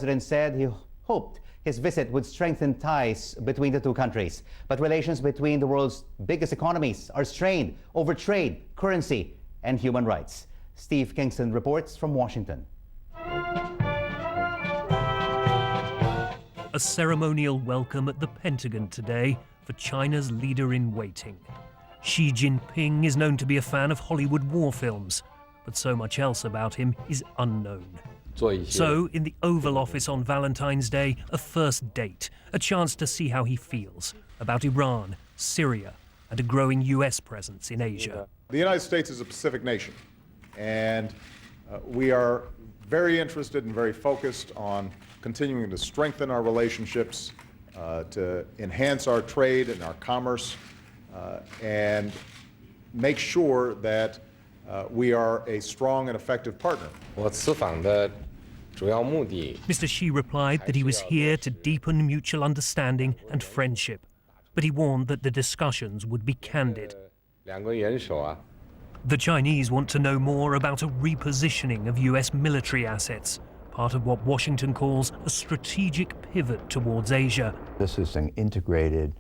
The president said he hoped his visit would strengthen ties between the two countries. But relations between the world's biggest economies are strained over trade, currency, and human rights. Steve Kingston reports from Washington. A ceremonial welcome at the Pentagon today for China's leader-in-waiting. Xi Jinping is known to be a fan of Hollywood war films, but so much else about him is unknown. So, in the Oval Office on Valentine's Day, a first date, a chance to see how he feels about Iran, Syria, and a growing US presence in Asia. The United States is a Pacific nation, and we are very interested and very focused on continuing to strengthen our relationships, to enhance our trade and our commerce, and make sure that we are a strong and effective partner. Mr. Xi replied that he was here to deepen mutual understanding and friendship, but he warned that the discussions would be candid. The Chinese want to know more about a repositioning of US military assets, part of what Washington calls a strategic pivot towards Asia. This is an integrated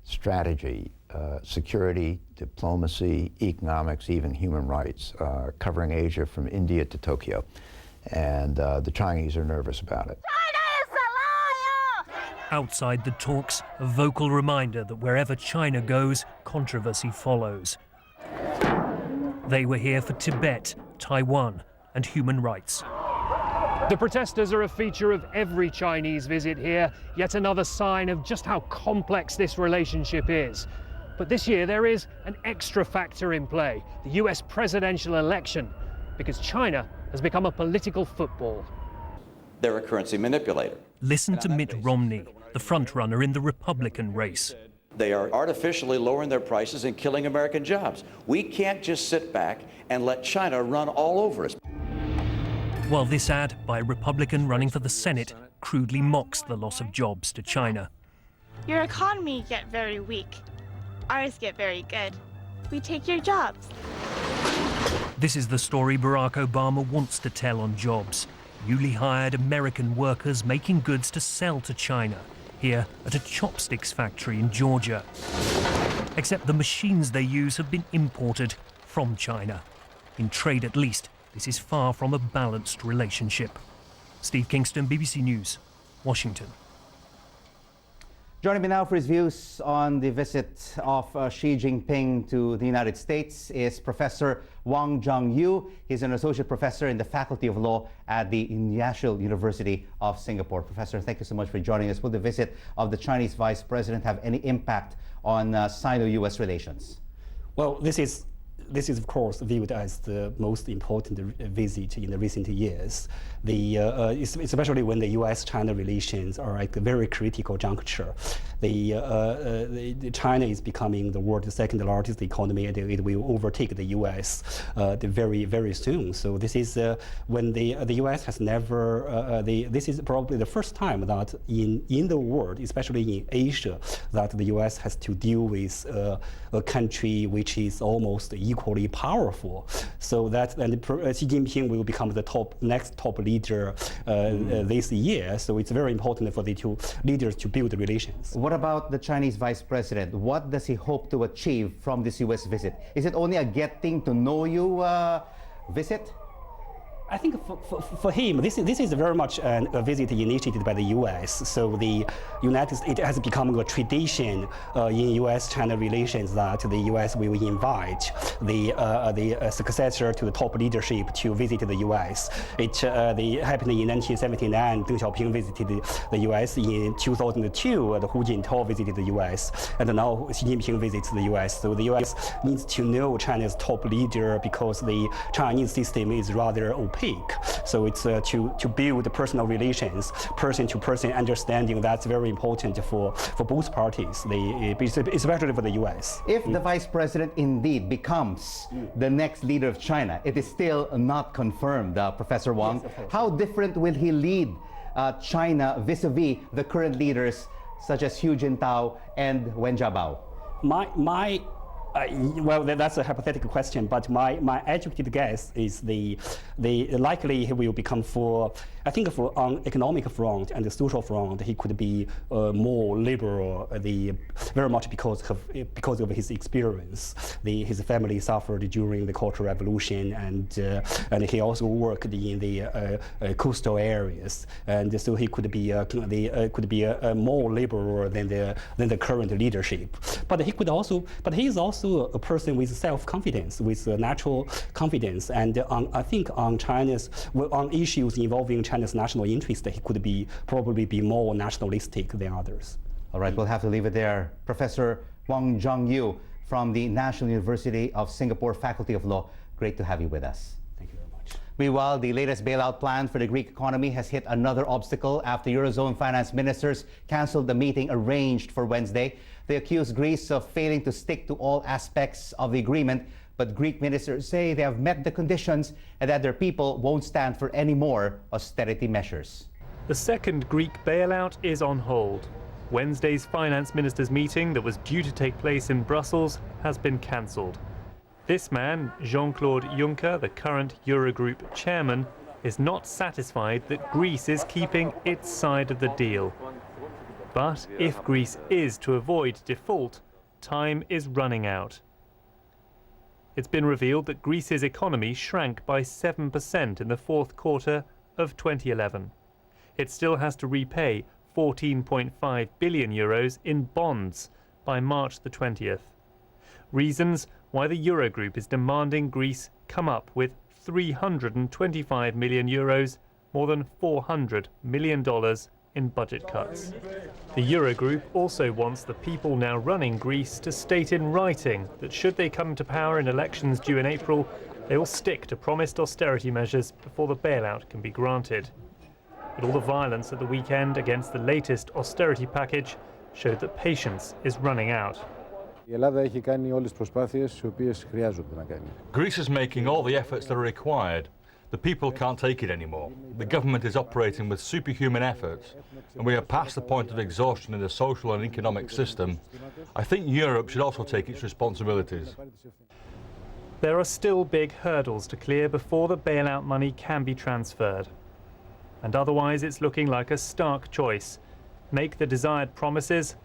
strategy, security, diplomacy, economics, even human rights, covering Asia from India to Tokyo. And the Chinese are nervous about it. China is a liar! Outside the talks, a vocal reminder that wherever China goes, controversy follows. They were here for Tibet, Taiwan, and human rights. The protesters are a feature of every Chinese visit here, yet another sign of just how complex this relationship is. But this year there is an extra factor in play, the US presidential election, because China has become a political football. They're a currency manipulator. Listen to Mitt Romney, the frontrunner in the Republican race. They are artificially lowering their prices and killing American jobs. We can't just sit back and let China run all over us. While this ad by a Republican running for the Senate crudely mocks the loss of jobs to China. Your economy get very weak. Ours get very good. We take your jobs. This is the story Barack Obama wants to tell on jobs. Newly hired American workers making goods to sell to China, here at a chopsticks factory in Georgia. Except the machines they use have been imported from China. In trade at least, this is far from a balanced relationship. Steve Kingston, BBC News, Washington. Joining me now for his views on the visit of Xi Jinping to the United States is Professor Wang Jiangyu. He's an associate professor in the Faculty of Law at the National University of Singapore. Professor, thank you so much for joining us. Will the visit of the Chinese Vice President have any impact on Sino-US relations? Well, this is of course viewed as the most important visit in the recent years. Especially when the U.S.-China relations are at a very critical juncture. China is becoming the world's second largest economy, and it will overtake the U.S. Very, very soon. So this is when the U.S. has never. This is probably the first time that in the world, especially in Asia, that the U.S. has to deal with a country which is almost equally powerful. So that Xi Jinping will become the next top leader this year. So it's very important for the two leaders to build relations. What about the Chinese Vice President? What does he hope to achieve from this U.S. visit? Is it only a getting to know you visit? I think for him, this is very much a visit initiated by the U.S. So the United States, it has become a tradition in U.S.-China relations that the U.S. will invite the successor to the top leadership to visit the U.S. It happened in 1979. Deng Xiaoping visited the U.S. In 2002. The Hu Jintao visited the U.S. And now Xi Jinping visits the U.S. So the U.S. needs to know China's top leader because the Chinese system is rather opaque. So it's to build personal relations, person-to-person understanding. That's very important for both parties, especially for the U.S. If the Vice President indeed becomes the next leader of China, it is still not confirmed, Professor Wang. Yes, how different will he lead China vis-a-vis the current leaders such as Hu Jintao and Wen Jiabao? Well, that's a hypothetical question, but my educated guess is the likely he will become I think on economic front and the social front, he could be more liberal, very much because of his experience. His family suffered during the Cultural Revolution, and he also worked in the coastal areas, and so he could be more liberal than the current leadership. But he is also a person with self-confidence, with natural confidence, and I think on issues involving China's national interest, he could probably be more nationalistic than others. All right, we'll have to leave it there. Professor Wang Jiangyu from the National University of Singapore Faculty of Law, great to have you with us. Thank you very much. Meanwhile, the latest bailout plan for the Greek economy has hit another obstacle after Eurozone finance ministers canceled the meeting arranged for Wednesday. They accused Greece of failing to stick to all aspects of the agreement, but Greek ministers say they have met the conditions and that their people won't stand for any more austerity measures. The second Greek bailout is on hold. Wednesday's finance ministers' meeting that was due to take place in Brussels has been cancelled. This man, Jean-Claude Juncker, the current Eurogroup chairman, is not satisfied that Greece is keeping its side of the deal. But if Greece is to avoid default, time is running out. It's been revealed that Greece's economy shrank by 7% in the fourth quarter of 2011. It still has to repay 14.5 billion euros in bonds by March the 20th. Reasons why the Eurogroup is demanding Greece come up with 325 million euros, more than $400 million in budget cuts. The Eurogroup also wants the people now running Greece to state in writing that should they come to power in elections due in April, they will stick to promised austerity measures before the bailout can be granted. But all the violence at the weekend against the latest austerity package showed that patience is running out. Greece is making all the efforts that are required. The people can't take it anymore. The government is operating with superhuman efforts, and we are past the point of exhaustion in the social and economic system. I think Europe should also take its responsibilities. There are still big hurdles to clear before the bailout money can be transferred. And otherwise it's looking like a stark choice. Make the desired promises